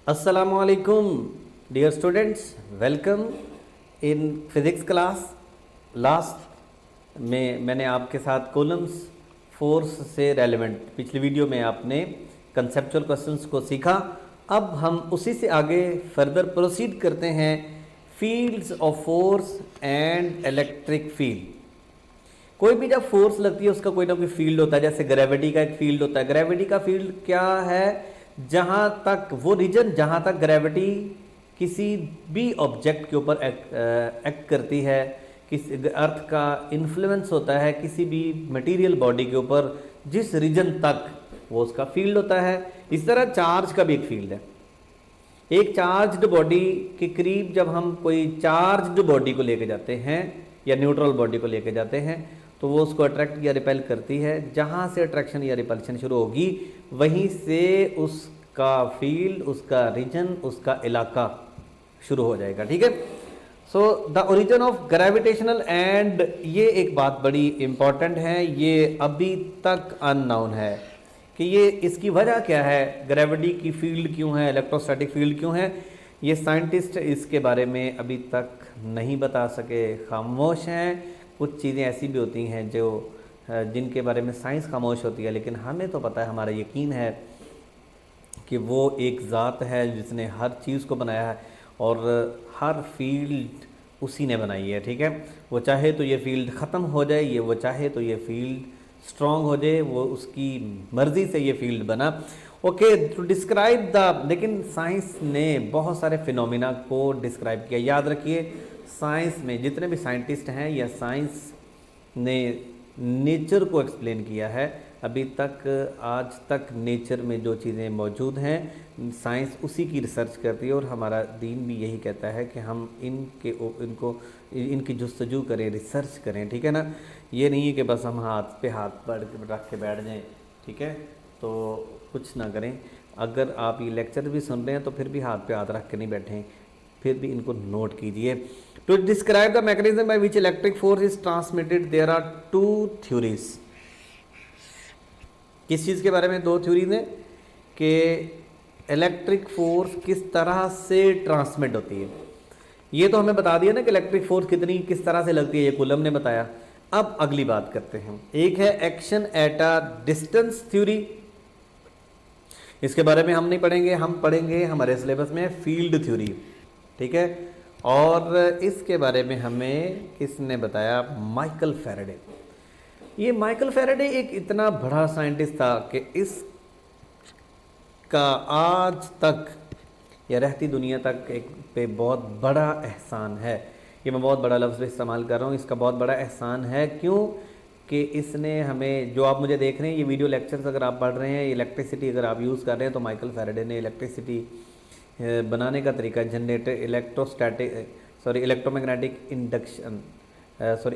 Assalamualaikum, dear students. Welcome in physics class. Last में मैंने आपके साथ कॉलम्स फोर्स से रेलेवेंट पिछली वीडियो में आपने कंसेप्चुअल क्वेश्चंस को सीखा। अब हम उसी से आगे फर्दर प्रोसीड करते हैं fields of force and electric field. कोई भी जब फोर्स लगती है उसका कोई ना कोई फील्ड होता है, जैसे ग्रेविटी का एक फील्ड होता है। ग्रेविटी का फील्ड क्या है? जहाँ तक वो रीजन जहाँ तक ग्रेविटी किसी भी ऑब्जेक्ट के ऊपर एक्ट करती है, किस अर्थ का इन्फ्लुएंस होता है किसी भी मटेरियल बॉडी के ऊपर, जिस रीजन तक वो उसका फील्ड होता है। इस तरह चार्ज का भी एक फील्ड है। एक चार्ज्ड बॉडी के करीब जब हम कोई चार्ज्ड बॉडी को लेके जाते हैं या न्यूट्रल बॉडी को लेके जाते हैं तो वो उसको अट्रैक्ट या रिपेल करती है। जहाँ से अट्रैक्शन या रिपल्शन शुरू होगी वहीं से उसका फील्ड, उसका रीजन, उसका इलाका शुरू हो जाएगा। ठीक है। So the origin of gravitational and, ये एक बात बड़ी इंपॉर्टेंट है, ये अभी तक अननोन है कि ये इसकी वजह क्या है, ग्रेविटी की फील्ड क्यों है, इलेक्ट्रोस्टैटिक फील्ड क्यों है। ये साइंटिस्ट इसके बारे में अभी तक नहीं बता सके, खामोश हैं। कुछ चीज़ें ऐसी भी होती हैं जो जिनके बारे में साइंस खामोश होती है, लेकिन हमें तो पता है, हमारा यकीन है कि वो एक ज़ात है जिसने हर चीज़ को बनाया है और हर फील्ड उसी ने बनाई है। ठीक है। वो चाहे तो ये फील्ड ख़त्म हो जाए, वो चाहे तो ये फील्ड स्ट्रॉन्ग हो जाए, वो उसकी मर्ज़ी से ये फील्ड बना। ओके, टू डिस्क्राइब द, लेकिन साइंस ने बहुत सारे फिनोमिना को डिस्क्राइब किया। याद रखिए, साइंस में जितने भी साइंटिस्ट हैं या साइंस ने नेचर को एक्सप्लेन किया है, अभी तक आज तक नेचर में जो चीज़ें मौजूद हैं साइंस उसी की रिसर्च करती है। और हमारा दीन भी यही कहता है कि हम इनकी जुस्तजू करें, रिसर्च करें। ठीक है ना। ये नहीं है कि बस हम हाथ पे हाथ रख के बैठ जाएं। ठीक है, तो कुछ ना करें। अगर आप ये लेक्चर भी सुन रहे हैं तो फिर भी हाथ पे हाथ रख के नहीं बैठें, फिर भी इनको नोट कीजिए। To describe the mechanism by which electric force is transmitted there are two theories. किस चीज़ के बारे में दो थ्योरीज हैं कि इलेक्ट्रिक फोर्स किस तरह से ट्रांसमिट होती है। ये तो हमें बता दिया ना कि इलेक्ट्रिक फोर्स किस तरह से लगती है, ये कूलम ने बताया। अब अगली बात करते हैं। एक है action at a distance theory. इसके बारे में हम नहीं पढ़ेंगे, हम पढ़ेंगे हमारे सिलेबस में फील्ड थ्योरी। ठीक है। और इसके बारे में हमें किसने बताया? Michael Faraday. ये माइकल फैराडे एक इतना बड़ा साइंटिस्ट था कि इसका आज तक या रहती दुनिया तक एक पे बहुत बड़ा एहसान है। ये मैं बहुत बड़ा लफ्ज़ इस्तेमाल कर रहा हूँ, इसका बहुत बड़ा एहसान है। क्यों? कि इसने हमें, जो आप मुझे देख रहे हैं, ये वीडियो लेक्चर्स अगर आप पढ़ रहे हैं, इलेक्ट्रिसिटी अगर आप यूज़ कर रहे हैं, तो माइकल फैराडे ने इलेक्ट्रिसिटी बनाने का तरीका, generator, electromagnetic induction,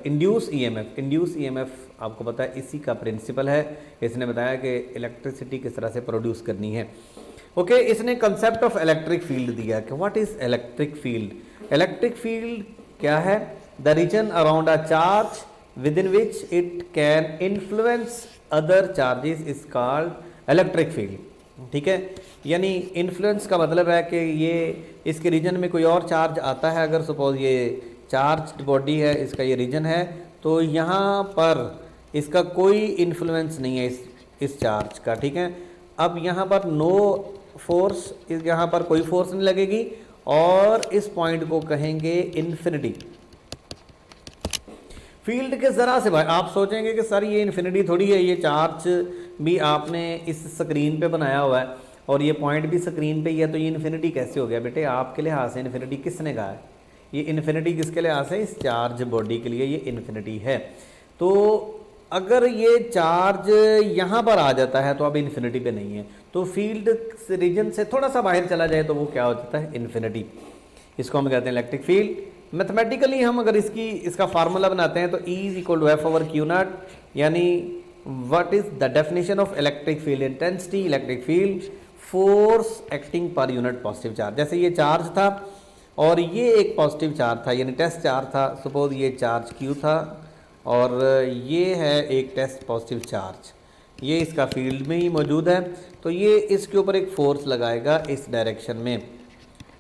induce EMF आपको पता है, इसी का प्रिंसिपल है। इसने बताया कि इलेक्ट्रिसिटी किस तरह से प्रोड्यूस करनी है। ओके, इसने कंसेप्ट ऑफ इलेक्ट्रिक फील्ड दिया कि what is electric field. Electric field क्या है? The region around a charge with in which it can influence other charges is called electric field. ठीक है। यानी इन्फ्लुएंस का मतलब है कि ये इसके रीजन में कोई और चार्ज आता है, अगर सपोज ये चार्ज्ड बॉडी है, इसका ये रीजन है, तो यहाँ पर इसका कोई इन्फ्लुएंस नहीं है इस चार्ज का। ठीक है। अब यहाँ पर नो फोर्स, यहाँ पर कोई फोर्स नहीं लगेगी और इस पॉइंट को कहेंगे इन्फिनिटी। फील्ड के ज़रा से भाई आप सोचेंगे कि सर ये इन्फिनिटी थोड़ी है, ये चार्ज भी आपने इस स्क्रीन पे बनाया हुआ है और ये पॉइंट भी स्क्रीन पे ही है, तो ये इन्फिनिटी कैसे हो गया? बेटे, आपके लिहाज से इन्फिनिटी किसने कहा है? ये इन्फिनिटी किसके लिहाज से? इस चार्ज बॉडी के लिए ये इन्फिनिटी है। तो अगर ये चार्ज यहाँ पर आ जाता है तो अब इन्फिनिटी पे नहीं है, तो फील्ड रीजन से थोड़ा सा बाहर चला जाए तो वो क्या हो जाता है? इन्फिनिटी। इसको हम कहते हैं इलेक्ट्रिक फील्ड। मैथमेटिकली हम अगर इसका फार्मूला बनाते हैं तो E is equal to F/Q0, यानी what is the definition of electric field? Intensity electric field, force acting per unit positive charge. जैसे ये चार्ज था और ये एक पॉजिटिव चार्ज था, यानी टेस्ट चार्ज था। सपोज ये चार्ज Q था और ये है एक टेस्ट पॉजिटिव चार्ज। ये इसका फील्ड में ही मौजूद है, तो ये इसके ऊपर एक फोर्स लगाएगा इस डायरेक्शन में।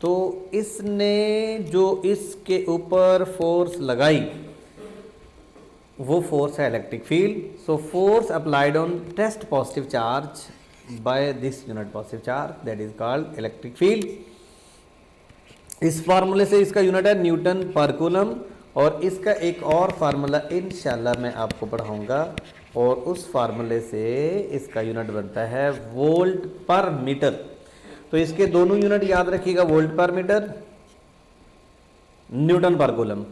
तो इसने जो इसके ऊपर फोर्स लगाई वो फोर्स है electric field. So force applied on test positive charge by this unit positive charge that is called electric field. इस फार्मूले से इसका यूनिट है न्यूटन पर कूलम, और इसका एक और फार्मूला इंशाल्लाह मैं आपको पढ़ाऊंगा, और उस फार्मूले से इसका यूनिट बनता है वोल्ट पर मीटर। तो इसके दोनों यूनिट याद रखिएगा, वोल्ट पर मीटर, न्यूटन पर कूलम।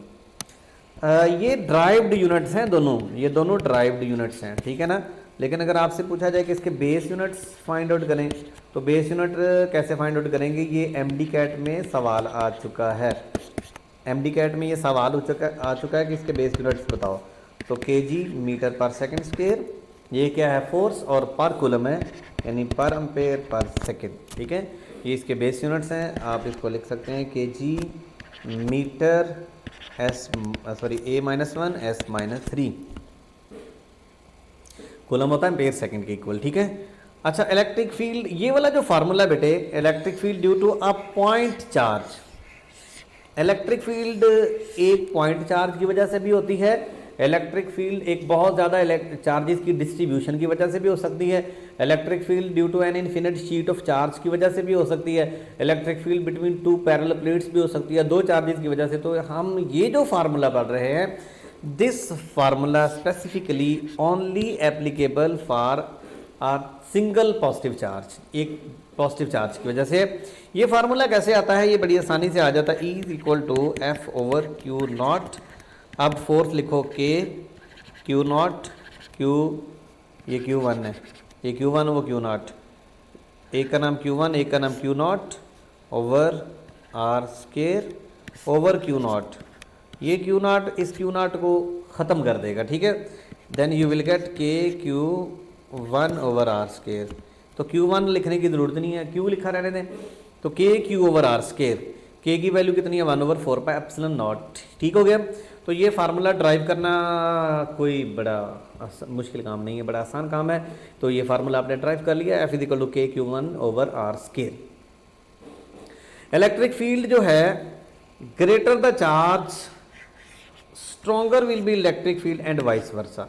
ये ड्राइव्ड यूनिट्स हैं दोनों, ये दोनों ड्राइव्ड यूनिट्स हैं, ठीक है ना। लेकिन अगर आपसे पूछा जाए कि इसके बेस यूनिट्स फाइंड आउट करें, तो बेस यूनिट कैसे फाइंड आउट करेंगे, ये एमडी कैट में सवाल आ चुका है। एमडी कैट में ये सवाल आ चुका है कि इसके बेस यूनिट्स बताओ। तो केजी मीटर पर सेकंड स्क्वायर, ये क्या है फोर्स, और पर कूलम है यानी पर एम्पेयर पर सेकंड, ठीक है। ये इसके बेस यूनिट्स हैं, आप इसको लिख सकते हैं KG metre A-1 S-3 coulomb होता है एम्पेयर सेकंड के इक्वल, ठीक है। अच्छा, इलेक्ट्रिक फील्ड, ये वाला जो फार्मूला बेटे, electric field due to a point charge. Electric field एक पॉइंट चार्ज की वजह से भी होती है, इलेक्ट्रिक फील्ड एक बहुत ज़्यादा चार्जेस की डिस्ट्रीब्यूशन की वजह से भी हो सकती है, electric field due to an infinite sheet of charge की वजह से भी हो सकती है, electric field between two parallel plates भी हो सकती है, दो चार्जेस की वजह से। तो हम ये जो फार्मूला पढ़ रहे हैं, this formula specifically only applicable for uh single positive charge, एक पॉजिटिव चार्ज की वजह से। ये फार्मूला कैसे आता है, ये बड़ी आसानी से आ जाता है, E = F/Q0। अब फोर्स लिखो K, Q0, Q, ये Q1 है, ये Q1 वो Q0, एक का नाम Q1 एक का नाम Q0 over R² over Q0। ये Q0 इस Q0 को ख़त्म कर देगा, ठीक है। Then you will get K Q1 over R²। तो Q1 लिखने की ज़रूरत नहीं है, Q लिखा रहने दें। तो K Q over R², K की वैल्यू कितनी है 1/4πε0, ठीक हो गया। तो ये फार्मूला ड्राइव करना कोई बड़ा मुश्किल काम नहीं है, बड़ा आसान काम है। तो ये फार्मूला आपने ड्राइव कर लिया, F = K Q1 over R²। Electric field जो है, greater the charge stronger will be electric field and vice versa.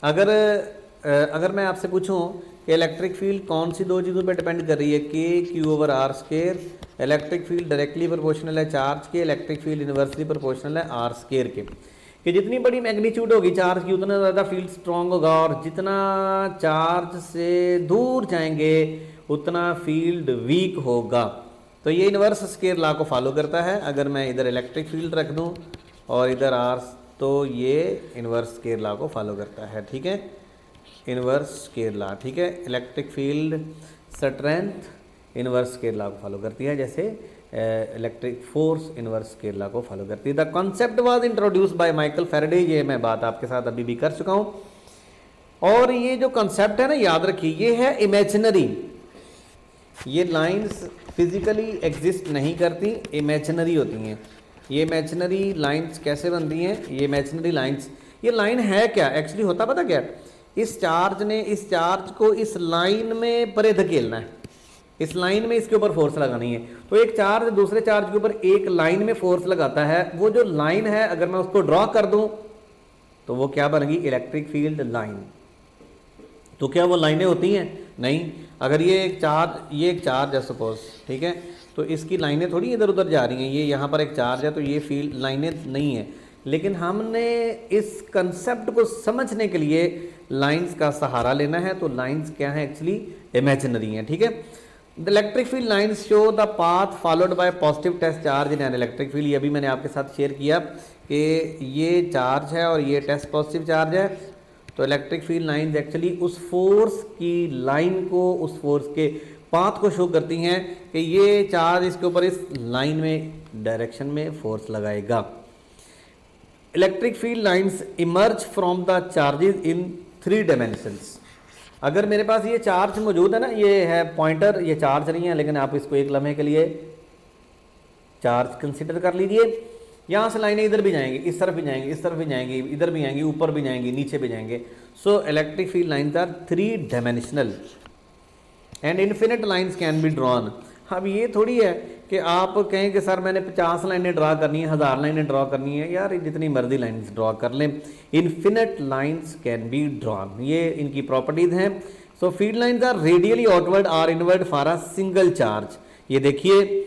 अगर मैं आपसे पूछूं कि इलेक्ट्रिक फील्ड कौन सी दो चीज़ों पे डिपेंड कर रही है, K Q over R², electric field directly proportional है चार्ज के, इलेक्ट्रिक फील्ड इन्वर्सली प्रोपोर्शनल है R² के। कि जितनी बड़ी मैग्नीट्यूड होगी चार्ज की उतना ज़्यादा फील्ड स्ट्रॉन्ग होगा, और जितना चार्ज से दूर जाएंगे उतना फील्ड वीक होगा। तो ये इन्वर्स स्क्वायर लॉ को फॉलो करता है। अगर मैं इधर इलेक्ट्रिक फील्ड रख दूँ और इधर R, तो ये इन्वर्स स्क्वायर लॉ को फॉलो करता है, ठीक है, इन्वर्स स्क्वायर लॉ, ठीक है। Electric field strength inverse square law को फॉलो करती है, जैसे electric force inverse square law को फॉलो करती है। The concept was introduced by Michael Faraday, ये मैं बात आपके साथ अभी भी कर चुका हूँ। और ये जो कॉन्सेप्ट है ना, याद रखिए, ये है इमेजिनरी। ये लाइंस फिजिकली एग्जिस्ट नहीं करती, इमेजिनरी होती हैं। ये इमेजिनरी लाइंस कैसे बनती हैं, ये इमेजिनरी लाइंस, ये लाइन है क्या एक्चुअली, होता पता क्या, इस चार्ज ने इस चार्ज को इस लाइन में परे धकेलना है, इस लाइन में इसके ऊपर फोर्स लगानी है। तो एक चार्ज दूसरे चार्ज के ऊपर एक लाइन में फोर्स लगाता है, वो जो लाइन है अगर मैं उसको ड्रॉ कर दूं तो वो क्या बनेगी, इलेक्ट्रिक फील्ड लाइन। तो क्या वो लाइनें होती हैं, नहीं। अगर ये एक चार्ज है सपोज, ठीक है, तो इसकी लाइनें थोड़ी इधर उधर जा रही हैं, ये यहाँ पर एक चार्ज है तो ये फील्ड लाइनें नहीं है। लेकिन हमने इस कंसेप्ट को समझने के लिए लाइंस का सहारा लेना है। तो लाइंस क्या है, एक्चुअली इमेजिनरी हैं, ठीक है। The electric field lines show the path followed by positive test charge in an electric field. ये अभी मैंने आपके साथ शेयर किया कि ये चार्ज है और ये टेस्ट पॉजिटिव चार्ज है। तो इलेक्ट्रिक फील्ड लाइंस एक्चुअली उस फोर्स की लाइन को, उस फोर्स के पाथ को शो करती हैं कि ये चार्ज इसके ऊपर इस लाइन में डायरेक्शन में फोर्स लगाएगा। Electric field lines emerge from the charges in 3 dimensions. अगर मेरे पास ये चार्ज मौजूद है ना, ये है पॉइंटर, ये चार्ज नहीं है, लेकिन आप इसको एक लम्हे के लिए चार्ज कंसिडर कर लीजिए। यहाँ से लाइनें इधर भी जाएंगी, इस तरफ भी जाएंगी, इस तरफ भी जाएंगी, इधर भी आएंगी, ऊपर भी जाएंगी, नीचे भी जाएंगे। So electric field lines are 3 dimensional and infinite lines can be drawn. अब ये थोड़ी है कि आप कहें कि सर मैंने 50 लाइनें ड्रा करनी है, 1000 लाइनें ड्रा करनी है, यार जितनी मर्जी लाइन्स ड्रा कर लें, infinite lines can be drawn, ये इनकी प्रॉपर्टीज़ हैं। So field lines are radially outward और inward for a single charge. ये देखिए,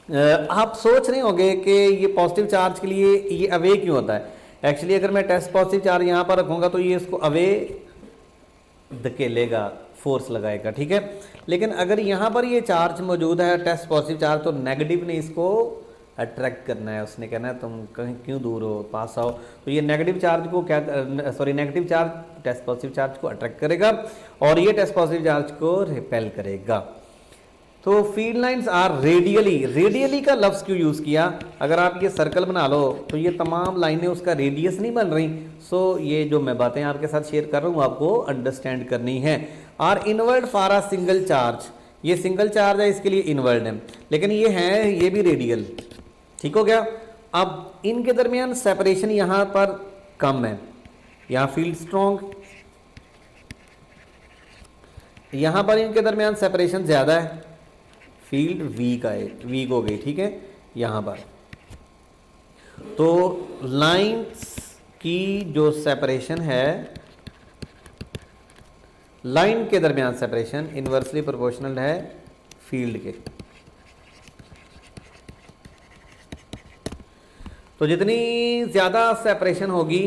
आप सोच रहे होंगे कि ये पॉजिटिव चार्ज के लिए ये अवे क्यों होता है। एक्चुअली अगर मैं टेस्ट पॉजिटिव चार्ज यहाँ पर रखूँगा तो ये इसको अवे धकेलेगा, फोर्स लगाएगा, ठीक है। लेकिन अगर यहाँ पर ये चार्ज मौजूद है, टेस्ट पॉजिटिव चार्ज, तो नेगेटिव ने इसको अट्रैक्ट करना है, उसने कहना है तुम कहीं क्यों दूर हो, पास आओ। तो ये नेगेटिव चार्ज को क्या, negative charge test positive charge को अट्रैक्ट करेगा और ये टेस्ट पॉजिटिव चार्ज को रिपेल करेगा। तो field lines are radially, radially का लफ्ज़ क्यों यूज़ किया। अगर आप ये सर्कल बना लो तो ये तमाम लाइनें उसका रेडियस नहीं बन रही। सो ये जो मैं बातें आपके साथ शेयर कर रहा हूँ आपको अंडरस्टैंड करनी है। और inward for a single charge, ये सिंगल चार्ज है इसके लिए इनवर्ड है, लेकिन ये है ये भी रेडियल, ठीक हो गया। अब इनके दरमियान सेपरेशन यहाँ पर कम है, यहाँ फील्ड स्ट्रॉन्ग, यहाँ पर इनके दरमियान सेपरेशन ज़्यादा है, फील्ड वीक आए, वीक हो गई, ठीक है। यहाँ पर तो लाइंस की जो सेपरेशन है, लाइन के दरमियान सेपरेशन इन्वर्सली प्रोपोर्शनल है फील्ड के। तो जितनी ज़्यादा सेपरेशन होगी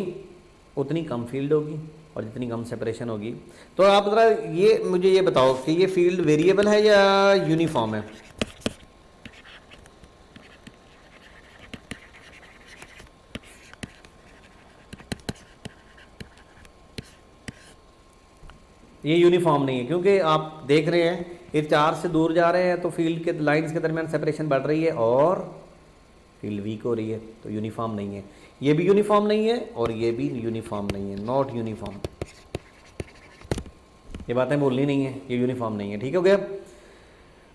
उतनी कम फील्ड होगी, और जितनी कम सेपरेशन होगी। तो आप ज़रा ये मुझे ये बताओ कि ये फील्ड वेरिएबल है या यूनिफॉर्म है। ये यूनिफॉर्म नहीं है, क्योंकि आप देख रहे हैं ये चार्ज से दूर जा रहे हैं तो फील्ड के लाइंस के दरमियान सेपरेशन बढ़ रही है और फील्ड वीक हो रही है, तो यूनिफॉर्म नहीं है। ये भी यूनिफॉर्म नहीं है और ये भी यूनिफॉर्म नहीं है, नॉट यूनिफॉर्म। ये बातें बोलनी नहीं है, ये यूनिफॉर्म नहीं है, ठीक हो गया।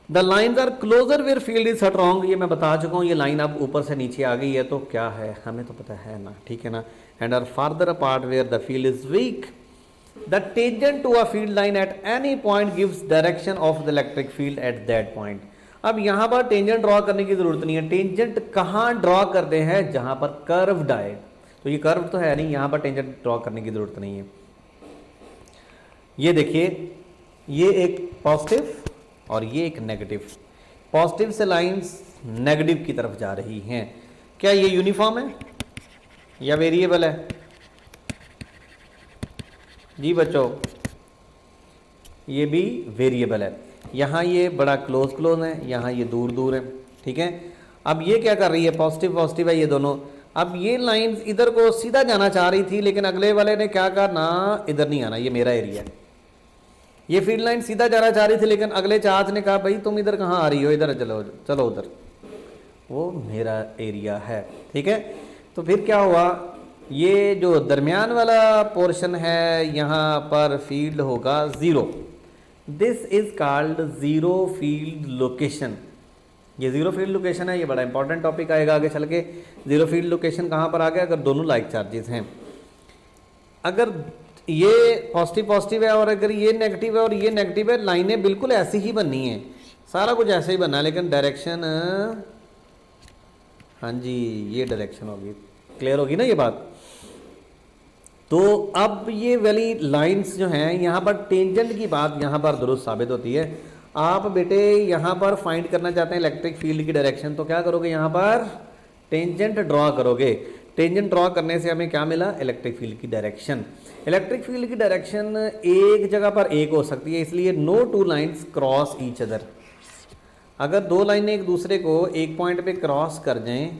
The lines are closer where field is strong, ये मैं बता चुका हूँ। ये लाइन अब ऊपर से नीचे आ गई है तो क्या है, हमें तो पता है ना, ठीक है ना। And are farther apart where the field is weak. The tangent to a field line at any point gives direction of the electric field at that point. अब यहाँ पर टेंजेंट ड्रॉ करने की जरूरत नहीं है। टेंजेंट कहाँ ड्रॉ करते हैं, जहाँ पर कर्व्ड आए। तो ये कर्व तो है नहीं, यहाँ पर टेंजेंट ड्रॉ करने की जरूरत नहीं है। ये देखिए, ये एक पॉजिटिव और ये एक नेगेटिव। पॉजिटिव से लाइंस नेगेटिव की तरफ जा रही हैं। क्या ये यूनिफॉर्म है या वेरिएबल है जी बच्चों। ये भी वेरिएबल है। यहाँ ये बड़ा क्लोज क्लोज है, यहाँ ये दूर दूर है, ठीक है। अब ये क्या कर रही है, पॉजिटिव पॉजिटिव है ये दोनों। अब ये लाइंस इधर को सीधा जाना चाह रही थी, लेकिन अगले वाले ने क्या कहा, ना इधर नहीं आना, ये मेरा एरिया है। ये फील्ड लाइन सीधा जाना चाह रही थी, लेकिन अगले चार्ज ने कहा भाई तुम इधर कहाँ आ रही हो, इधर चलो, चलो उधर, वो मेरा एरिया है, ठीक है। तो फिर क्या हुआ, ये जो दरमियान वाला पोर्शन है यहाँ पर फील्ड होगा zero. This is called zero field location. ये ज़ीरो फील्ड लोकेशन है, ये बड़ा इंपॉर्टेंट टॉपिक आएगा आगे चल के। ज़ीरो फील्ड लोकेशन कहाँ पर आ गया, अगर दोनों लाइक चार्जेस हैं। अगर ये पॉजिटिव पॉजिटिव है और अगर ये नेगेटिव है और ये नेगेटिव है, लाइनें बिल्कुल ऐसी ही बननी है, सारा कुछ ऐसे ही बनना है, लेकिन डायरेक्शन, हाँ जी ये डायरेक्शन होगी। क्लियर होगी ना ये बात। तो अब ये वाली लाइंस जो हैं, यहाँ पर टेंजेंट की बात यहाँ पर दुरुस्त साबित होती है। आप बेटे यहाँ पर फाइंड करना चाहते हैं इलेक्ट्रिक फील्ड की डायरेक्शन, तो क्या करोगे, यहाँ पर टेंजेंट ड्रॉ करोगे। टेंजेंट ड्रॉ करने से हमें क्या मिला, इलेक्ट्रिक फील्ड की डायरेक्शन। इलेक्ट्रिक फील्ड की डायरेक्शन एक जगह पर एक हो सकती है, इसलिए no two lines cross each other. अगर दो लाइनें एक दूसरे को एक पॉइंट पे क्रॉस कर जाएं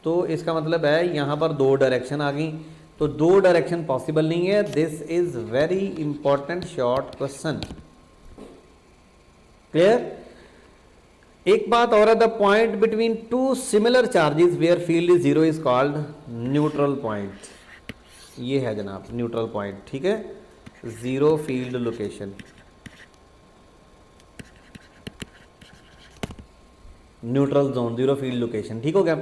तो इसका मतलब है यहाँ पर दो डायरेक्शन आ गई, तो दो डायरेक्शन पॉसिबल नहीं है। This is very important short question. Clear. एक बात और है, the point between two similar charges where field is zero is called neutral point. ये है जनाब न्यूट्रल पॉइंट, ठीक है, zero field location, neutral zone, zero field location, ठीक हो गया।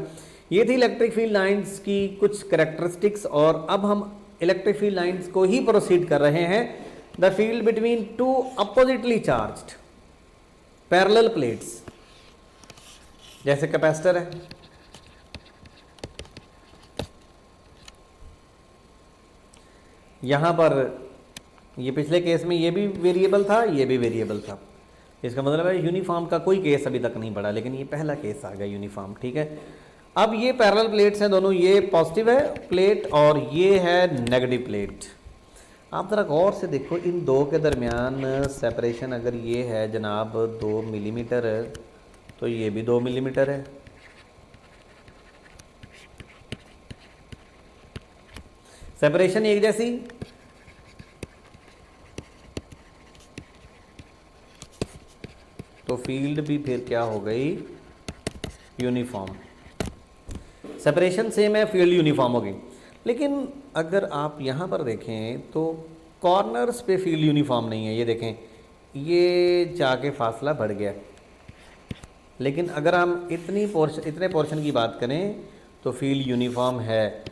ये थी इलेक्ट्रिक फील्ड लाइंस की कुछ करेक्टरिस्टिक्स, और अब हम इलेक्ट्रिक फील्ड लाइंस को ही प्रोसीड कर रहे हैं। The field between to oppositely charged parallel plates, जैसे कैपेसिटर है, यहां पर ये पिछले केस में ये भी वेरिएबल था, ये भी वेरिएबल था। इसका मतलब है यूनिफॉर्म का कोई केस अभी तक नहीं पड़ा, लेकिन ये पहला केस आ गया यूनिफॉर्म, ठीक है। अब ये पैरेलल प्लेट्स हैं दोनों, ये पॉजिटिव है प्लेट और ये है नेगेटिव प्लेट। आप ज़रा गौर से देखो, इन दो के दरमियान सेपरेशन अगर ये है जनाब 2 मिलीमीटर, तो ये भी 2 मिलीमीटर है। सेपरेशन एक जैसी, तो फील्ड भी फिर क्या हो गई, यूनिफॉर्म। सेपरेशन सेम है, फील्ड यूनिफॉर्म हो गई। लेकिन अगर आप यहाँ पर देखें तो कॉर्नर्स पे फील्ड यूनिफॉर्म नहीं है। ये देखें, ये जाके फासला बढ़ गया। लेकिन अगर हम इतने पोर्शन की बात करें तो फील्ड यूनिफॉर्म है,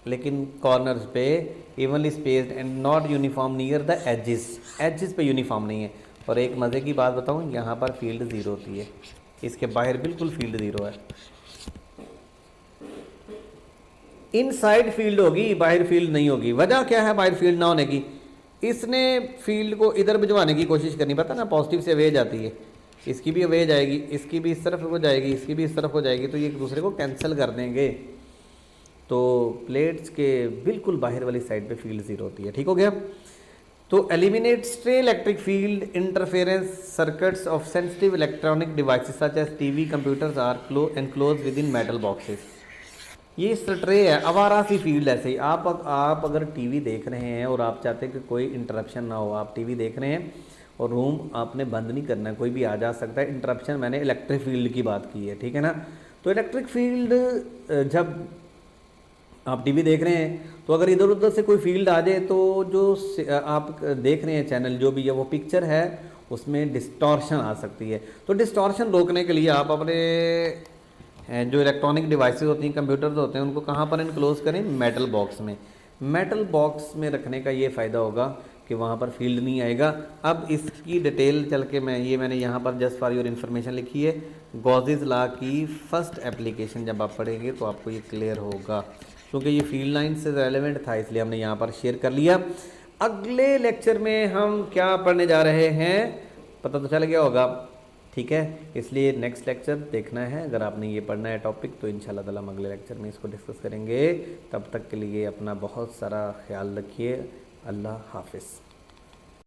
लेकिन कॉर्नर्स पे evenly spaced and not uniform near the edges पे यूनिफॉर्म नहीं है। और एक मज़े की बात बताऊं, यहाँ पर फील्ड ज़ीरो होती है, इसके बाहर बिल्कुल फील्ड ज़ीरो है। इनसाइड फील्ड होगी, बाहर फील्ड नहीं होगी। वजह क्या है बाहर फील्ड ना होने की? इसने फील्ड को इधर भिजवाने की कोशिश करनी, पता ना, पॉजिटिव से अवे जाती है, इसकी भी अवे जाएगी, इसकी भी इस तरफ हो जाएगी, इसकी भी इस तरफ हो जाएगी, तो ये एक दूसरे को कैंसिल कर देंगे। तो प्लेट्स के बिल्कुल बाहर वाली साइड पे फील्ड ज़ीरो होती है, ठीक हो गया। तो eliminate stray electric field interference circuits of sensitive electronic devices such as TV, computers are enclose within metal boxes. ये स्ट्रे है, आवारा सी फील्ड। ऐसे ही आप अगर टीवी देख रहे हैं और आप चाहते हैं कि कोई इंटरप्शन ना हो, आप टीवी देख रहे हैं और रूम आपने बंद नहीं करना है, कोई भी आ जा सकता है। इंटरप्शन, मैंने इलेक्ट्रिक फील्ड की बात की है, ठीक है ना। तो इलेक्ट्रिक फील्ड, जब आप टीवी देख रहे हैं तो अगर इधर उधर से कोई फील्ड आ जाए तो जो आप देख रहे हैं चैनल जो भी है, वो पिक्चर है, उसमें डिस्टॉर्शन आ सकती है। तो डिस्टॉर्शन रोकने के लिए आप अपने जो इलेक्ट्रॉनिक डिवाइसेस होती हैं, कंप्यूटर्स होते हैं, उनको कहाँ पर इनक्लोज करें? मेटल बॉक्स में। मेटल बॉक्स में रखने का ये फ़ायदा होगा कि वहाँ पर फील्ड नहीं आएगा। अब इसकी डिटेल चल के मैंने यहाँ पर जस्ट फॉर योर इन्फॉर्मेशन लिखी है। गॉसेस लॉ की फर्स्ट एप्लीकेशन जब आप पढ़ेंगे तो आपको ये क्लियर होगा, क्योंकि ये फील्ड लाइन से रेलेवेंट था, इसलिए हमने यहाँ पर शेयर कर लिया। अगले लेक्चर में हम क्या पढ़ने जा रहे हैं पता तो चल गया होगा, ठीक है। इसलिए नेक्स्ट लेक्चर देखना है। अगर आपने ये पढ़ना है टॉपिक तो इंशाल्लाह ताला हम अगले लेक्चर में इसको डिस्कस करेंगे। तब तक के लिए अपना बहुत सारा ख्याल रखिए। अल्लाह हाफिज़।